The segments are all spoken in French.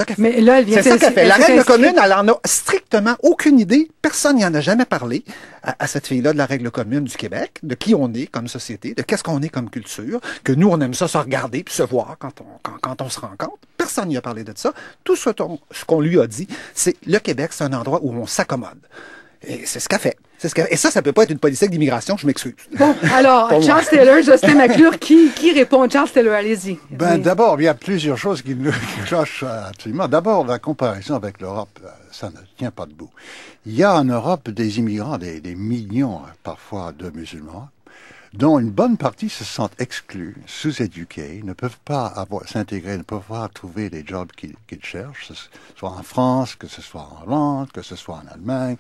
ça qu'elle fait. Mais là, elle vient c'est ça qu'elle fait. La règle s'inscrire. commune, elle en a strictement aucune idée. Personne n'y en a jamais parlé à cette fille-là de la règle commune du Québec, de qui on est comme société, de qu'est-ce qu'on est comme culture, que nous, on aime ça se regarder puis se voir quand on se rencontre. Personne n'y a parlé de ça. Tout ce qu'on lui a dit, c'est le Québec, c'est un endroit où on s'accommode. Et c'est ce qu'elle fait. Et ça peut pas être une politique d'immigration, je m'excuse. Bon, alors, Charles Taylor, Jocelyn McClure, qui répond? Charles Taylor, allez-y. Ben, Oui. d'abord, il y a plusieurs choses qui nous clochent absolument. D'abord, la comparaison avec l'Europe, ça ne tient pas debout. Il y a en Europe des immigrants, des millions, parfois, de musulmans, dont une bonne partie se sentent exclus, sous-éduqués, ne peuvent pas s'intégrer, ne peuvent pas trouver les jobs qu'ils cherchent, que ce soit en France, que ce soit en Hollande, que ce soit en Allemagne.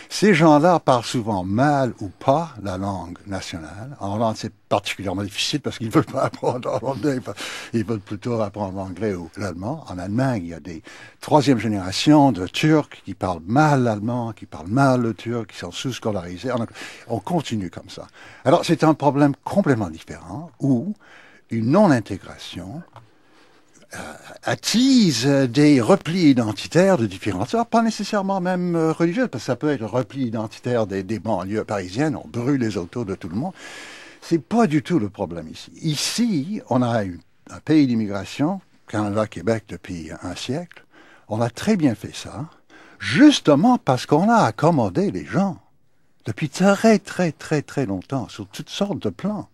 Ces gens-là parlent souvent mal ou pas la langue nationale. En Hollande, c'est particulièrement difficile parce qu'ils ne veulent pas apprendre hollandais, ils veulent plutôt apprendre l'anglais ou l'allemand. En Allemagne, il y a des troisième génération de Turcs qui parlent mal l'allemand, qui parlent mal le turc, qui sont sous-scolarisés. On continue comme ça. Alors, c'est un problème complètement différent où une non-intégration attise des replis identitaires de différentes sortes, pas nécessairement même religieux, parce que ça peut être un repli identitaire des banlieues parisiennes, on brûle les autos de tout le monde. C'est pas du tout le problème ici. Ici, on a un pays d'immigration, Canada, Québec, depuis un siècle. On a très bien fait ça, justement parce qu'on a accommodé les gens depuis très, très, très, très longtemps, sur toutes sortes de plans.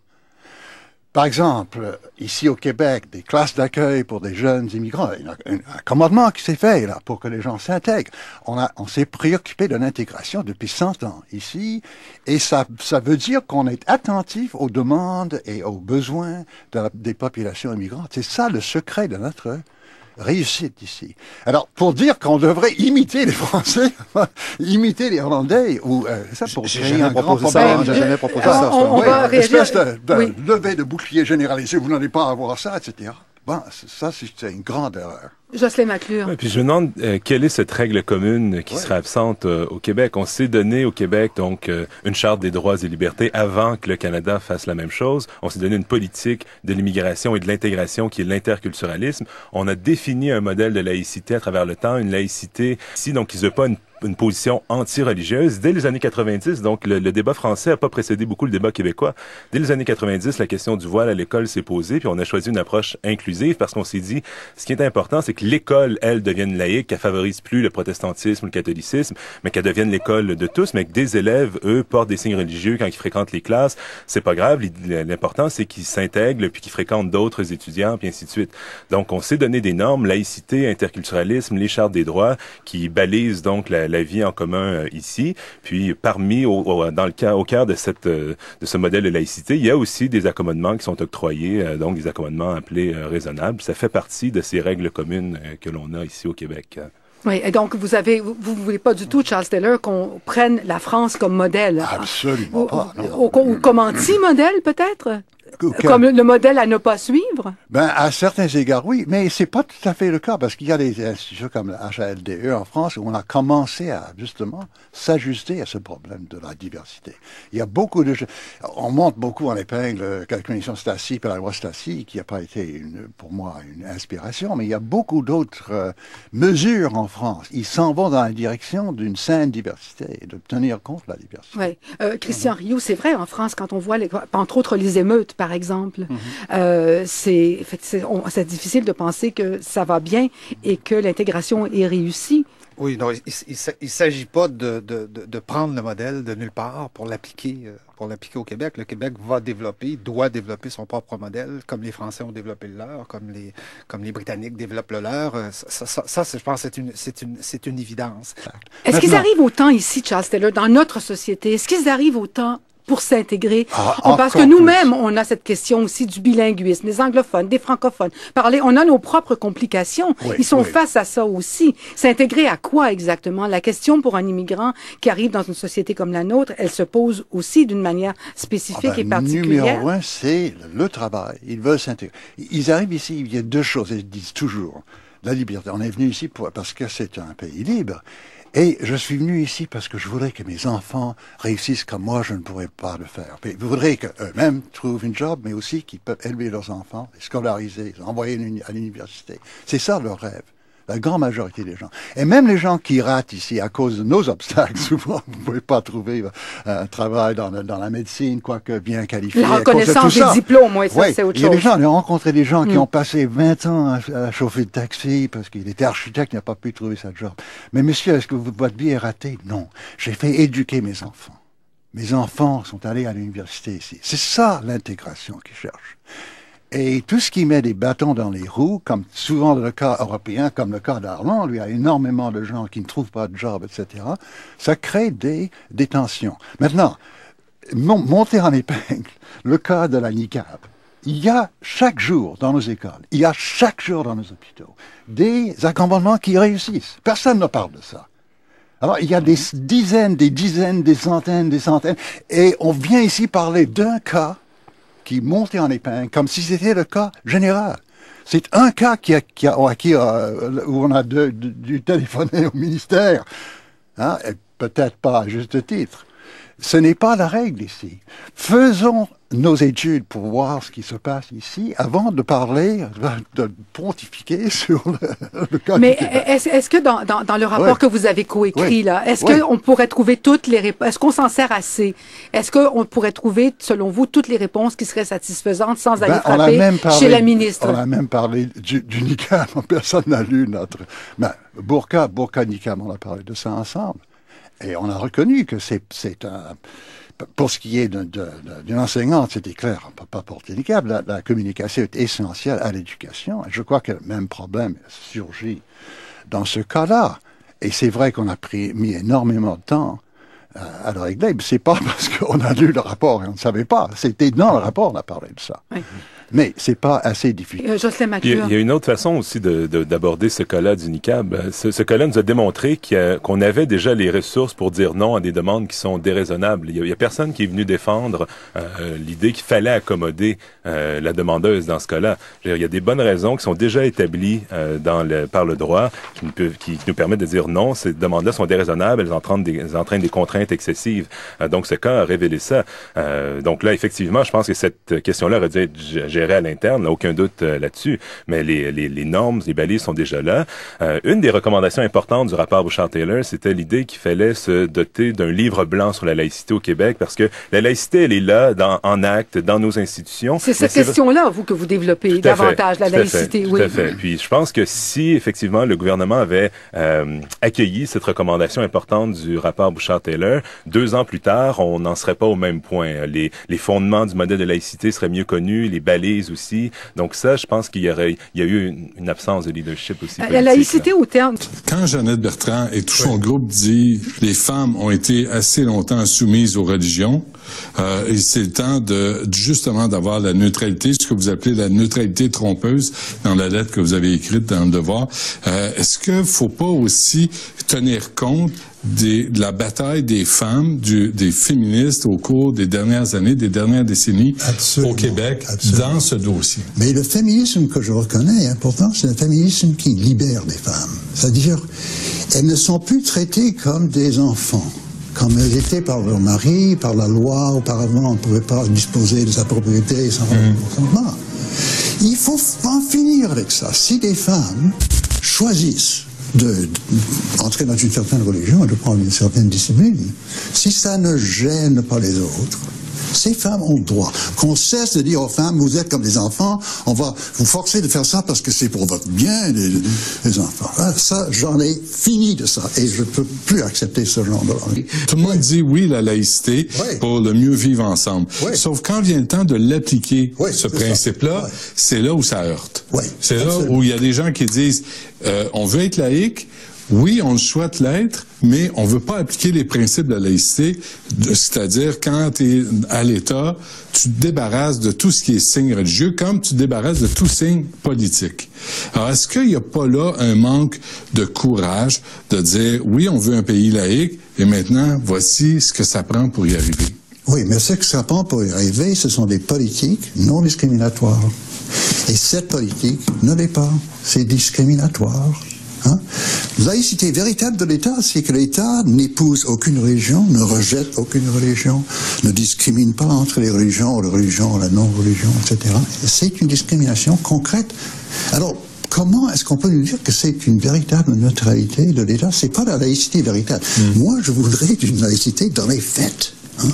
Par exemple, ici au Québec, des classes d'accueil pour des jeunes immigrants, il y a un accommodement qui s'est fait là pour que les gens s'intègrent. On s'est préoccupé de l'intégration depuis 100 ans ici, et ça veut dire qu'on est attentif aux demandes et aux besoins des populations immigrantes. C'est ça le secret de notre réussite ici. Alors, pour dire qu'on devrait imiter les Français, imiter les Hollandais, ou ça pour créer un grand problème. J'ai jamais proposé ça. On va réagir. Espèce de levée de bouclier généralisé, vous n'allez pas avoir ça, etc. Bon, ça, c'est une grande erreur. Jocelyn McClure. Ouais, puis je me demande quelle est cette règle commune qui serait absente au Québec. On s'est donné au Québec donc une charte des droits et libertés avant que le Canada fasse la même chose. On s'est donné une politique de l'immigration et de l'intégration qui est l'interculturalisme. On a défini un modèle de laïcité à travers le temps, une laïcité ici donc qui ne veut pas une position anti-religieuse. Dès les années 90, donc le débat français n'a pas précédé beaucoup le débat québécois. Dès les années 90, la question du voile à l'école s'est posée, puis on a choisi une approche inclusive parce qu'on s'est dit, ce qui est important, c'est que l'école, elle, devienne laïque, qu'elle favorise plus le protestantisme ou le catholicisme, mais qu'elle devienne l'école de tous, mais que des élèves, eux, portent des signes religieux quand ils fréquentent les classes. C'est pas grave. L'important, c'est qu'ils s'intègrent, puis qu'ils fréquentent d'autres étudiants, puis ainsi de suite. Donc, on s'est donné des normes, laïcité, interculturalisme, les chartes des droits, qui balisent donc la vie en commun ici. Puis parmi au cœur de ce modèle de laïcité, il y a aussi des accommodements qui sont octroyés, donc des accommodements appelés raisonnables. Ça fait partie de ces règles communes que l'on a ici au Québec. Oui, et donc vous voulez pas du tout, Charles Taylor, qu'on prenne la France comme modèle. Absolument pas. Ou comme anti-modèle, peut-être? Comme le modèle à ne pas suivre? Ben, à certains égards, oui, mais c'est pas tout à fait le cas, parce qu'il y a des institutions comme la HALDE en France où on a commencé à, justement, s'ajuster à ce problème de la diversité. Il y a beaucoup de... On monte beaucoup en épingle la commission Stassi et la loi Stassi, qui n'a pas été, pour moi, une inspiration, mais il y a beaucoup d'autres mesures en France. Ils s'en vont dans la direction d'une saine diversité et de tenir compte de la diversité. Oui. Christian Rioux, c'est vrai, en France, quand on voit, entre autres, les émeutes, par exemple, c'est difficile de penser que ça va bien et que l'intégration est réussie. Oui, non, il s'agit pas de prendre le modèle de nulle part pour l'appliquer au Québec. Le Québec doit développer son propre modèle, comme les Français ont développé le leur, comme les Britanniques développent le leur. Ça, je pense, c'est une évidence. Est-ce qu'ils arrivent autant ici, Charles Taylor, dans notre société? Est-ce qu'ils arrivent autant pour s'intégrer? Parce que nous-mêmes, on a cette question aussi du bilinguisme, des anglophones, des francophones. On a nos propres complications. Oui, ils sont face à ça aussi. S'intégrer à quoi exactement? La question pour un immigrant qui arrive dans une société comme la nôtre, elle se pose aussi d'une manière spécifique et particulière. Numéro un, c'est le travail. Ils veulent s'intégrer. Ils arrivent ici, il y a deux choses, ils disent toujours. La liberté. On est venu ici parce que c'est un pays libre. Et je suis venu ici parce que je voudrais que mes enfants réussissent comme moi, je ne pourrais pas le faire. Je voudrais qu'eux-mêmes trouvent une job, mais aussi qu'ils peuvent élever leurs enfants, les scolariser, les envoyer à l'université. C'est ça leur rêve. La grande majorité des gens. Et même les gens qui ratent ici à cause de nos obstacles, souvent, vous ne pouvez pas trouver un travail dans la médecine, quoique bien qualifié. La reconnaissance des diplômes, oui, ça, c'est autre chose. Il y a des gens, j'ai rencontré des gens qui ont passé 20 ans à chauffer de taxi parce qu'il était architecte, il n'a pas pu trouver sa job. Mais monsieur, est-ce que votre vie est ratée? Non. J'ai fait éduquer mes enfants. Mes enfants sont allés à l'université ici. C'est ça, l'intégration qu'ils cherchent. Et tout ce qui met des bâtons dans les roues, comme souvent le cas européen, comme le cas d'Armand, lui, il y a énormément de gens qui ne trouvent pas de job, etc., ça crée des tensions. Maintenant, monter en épingle le cas de la niqab. Il y a chaque jour dans nos écoles, il y a chaque jour dans nos hôpitaux, des accompagnements qui réussissent. Personne ne parle de ça. Alors, il y a des dizaines, des centaines, et on vient ici parler d'un cas qui montait en épingle, comme si c'était le cas général. C'est un cas où on a dû téléphoner au ministère, hein, et peut-être pas à juste titre. Ce n'est pas la règle ici. Faisons nos études pour voir ce qui se passe ici avant de parler, de pontifier sur le cas Mais du Québec. est-ce que dans le rapport que vous avez coécrit, là, est-ce qu'on pourrait trouver toutes les réponses? Est-ce qu'on s'en sert assez? Est-ce qu'on pourrait trouver, selon vous, toutes les réponses qui seraient satisfaisantes sans aller frapper chez la ministre? On a même parlé du niqab. Personne n'a lu notre... Ben, burqa, niqab, on a parlé de ça ensemble. Et on a reconnu que c'est un... Pour ce qui est d'une enseignante, c'était clair, on ne peut pas porter le niqab. La communication est essentielle à l'éducation. Et je crois que le même problème surgit dans ce cas-là. Et c'est vrai qu'on a mis énormément de temps à le régler. Mais c'est pas parce qu'on a lu le rapport et on ne savait pas. C'était dans le rapport qu'on a parlé de ça. Oui. Mais c'est pas assez difficile. Il y a une autre façon aussi d'aborder ce cas-là du niqab. Ce cas-là nous a démontré qu'on avait déjà les ressources pour dire non à des demandes qui sont déraisonnables. Il y a personne qui est venu défendre l'idée qu'il fallait accommoder la demandeuse dans ce cas-là. Il y a des bonnes raisons qui sont déjà établies par le droit qui nous permettent de dire non, ces demandes-là sont déraisonnables, elles entraînent des contraintes excessives. Donc ce cas a révélé ça. Donc là, effectivement, je pense que cette question-là aurait dû être gérée à l'interne, aucun doute là-dessus, mais les normes, les balises sont déjà là. Une des recommandations importantes du rapport Bouchard-Taylor, c'était l'idée qu'il fallait se doter d'un livre blanc sur la laïcité au Québec, parce que la laïcité, elle est là, en acte, dans nos institutions. C'est cette question-là, vous, que vous développez davantage, la laïcité, oui. Tout à fait. Puis je pense que si, effectivement, le gouvernement avait accueilli cette recommandation importante du rapport Bouchard-Taylor, 2 ans plus tard, on n'en serait pas au même point. Les fondements du modèle de laïcité seraient mieux connus, les balises aussi. Donc ça, je pense qu'il y a eu une absence de leadership aussi politique. La laïcité au terme. Quand Jeannette Bertrand et tout son groupe dit les femmes ont été assez longtemps soumises aux religions, et c'est le temps justement d'avoir la neutralité, ce que vous appelez la neutralité trompeuse dans la lettre que vous avez écrite dans Le Devoir. Est-ce que faut pas aussi tenir compte de la bataille des femmes, des féministes au cours des dernières années, des dernières décennies au Québec, dans ce dossier? Mais le féminisme que je reconnais, pourtant, c'est un féminisme qui libère les femmes. C'est-à-dire, elles ne sont plus traitées comme des enfants, comme elles étaient par leur mari, par la loi. Auparavant, on ne pouvait pas disposer de sa propriété sans consentement. Il faut en finir avec ça. Si des femmes choisissent d'entrer dans une certaine religion et de prendre une certaine discipline, si ça ne gêne pas les autres, ces femmes ont le droit. Qu'on cesse de dire aux femmes, vous êtes comme des enfants, on va vous forcer de faire ça parce que c'est pour votre bien, les enfants. Ça, j'en ai fini de ça et je ne peux plus accepter ce genre de... Tout le monde dit oui, la laïcité, pour le mieux vivre ensemble. Sauf quand vient le temps de l'appliquer, ce principe-là, c'est là où ça heurte. C'est là où il y a des gens qui disent, on veut être laïque, oui, on le souhaite l'être, mais on veut pas appliquer les principes de la laïcité, c'est-à-dire quand tu es à l'État, tu te débarrasses de tout ce qui est signe religieux, comme tu te débarrasses de tout signe politique. Alors, est-ce qu'il n'y a pas là un manque de courage de dire, oui, on veut un pays laïque, et maintenant, voici ce que ça prend pour y arriver? Oui, mais ce que ça prend pour y arriver, ce sont des politiques non discriminatoires. Et cette politique ne l'est pas. C'est discriminatoire. Laïcité véritable de l'État, c'est que l'État n'épouse aucune religion, ne rejette aucune religion, ne discrimine pas entre les religions, la non-religion, etc. C'est une discrimination concrète. Alors, comment est-ce qu'on peut nous dire que c'est une véritable neutralité de l'État? C'est pas la laïcité véritable. Moi, je voudrais une laïcité dans les faits. Hein,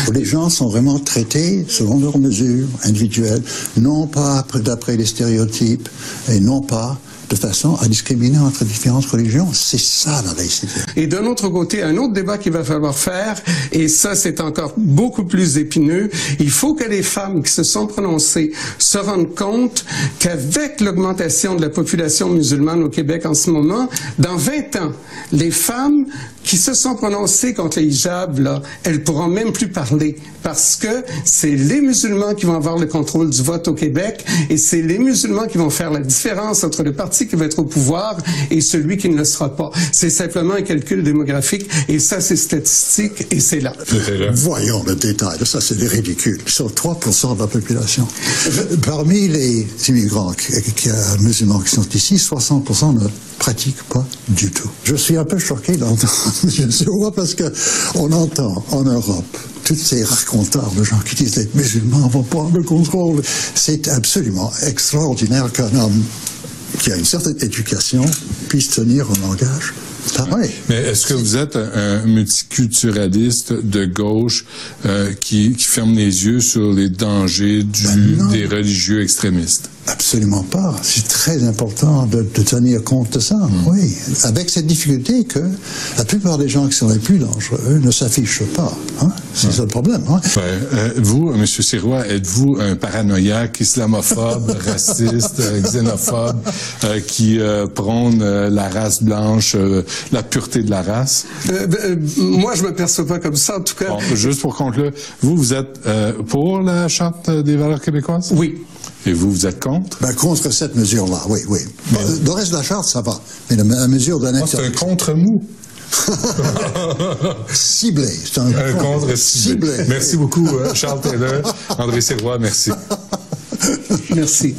où les gens sont vraiment traités selon leurs mesures individuelles, non pas d'après les stéréotypes, et non pas de façon à discriminer entre différentes religions. C'est ça la laïcité. Et d'un autre côté, un autre débat qu'il va falloir faire, et ça c'est encore beaucoup plus épineux, il faut que les femmes qui se sont prononcées se rendent compte qu'avec l'augmentation de la population musulmane au Québec en ce moment, dans 20 ans, les femmes qui se sont prononcées contre le hijab, là, elles pourront même plus parler parce que c'est les musulmans qui vont avoir le contrôle du vote au Québec et c'est les musulmans qui vont faire la différence entre le parti qui va être au pouvoir et celui qui ne le sera pas. C'est simplement un calcul démographique et ça, c'est statistique et c'est là. Voyons le détail. Ça, c'est des ridicules. Ils sont 3% de la population. Parmi les immigrants musulmans qui sont ici, 60% ne pratiquent pas du tout. Je suis un peu choqué d'entendre parce que on entend en Europe toutes ces racontards de gens qui disent les musulmans vont prendre le contrôle. C'est absolument extraordinaire qu'un homme qui a une certaine éducation puisse tenir un langage pareil. Mais est-ce que vous êtes un multiculturaliste de gauche qui ferme les yeux sur les dangers des religieux extrémistes? Absolument pas. C'est très important de tenir compte de ça, oui. Avec cette difficulté que la plupart des gens qui sont les plus dangereux ne s'affichent pas. Hein? C'est ça le problème. Hein? Vous, M. Sirois, êtes-vous un paranoïaque, islamophobe, raciste, xénophobe, qui prône la race blanche, la pureté de la race? Moi, je me perçois pas comme ça, en tout cas. Bon, juste pour conclure, vous êtes pour la Charte des valeurs québécoises? Oui. Et vous êtes contre? Ben, contre cette mesure-là, oui, oui. Bon, le reste de la charte, ça va. Mais la mesure de l'interdit... C'est un contre-mou. Ciblé. C'est un contre ciblé. Merci beaucoup, Charles Taylor. André Sirois, merci. Merci.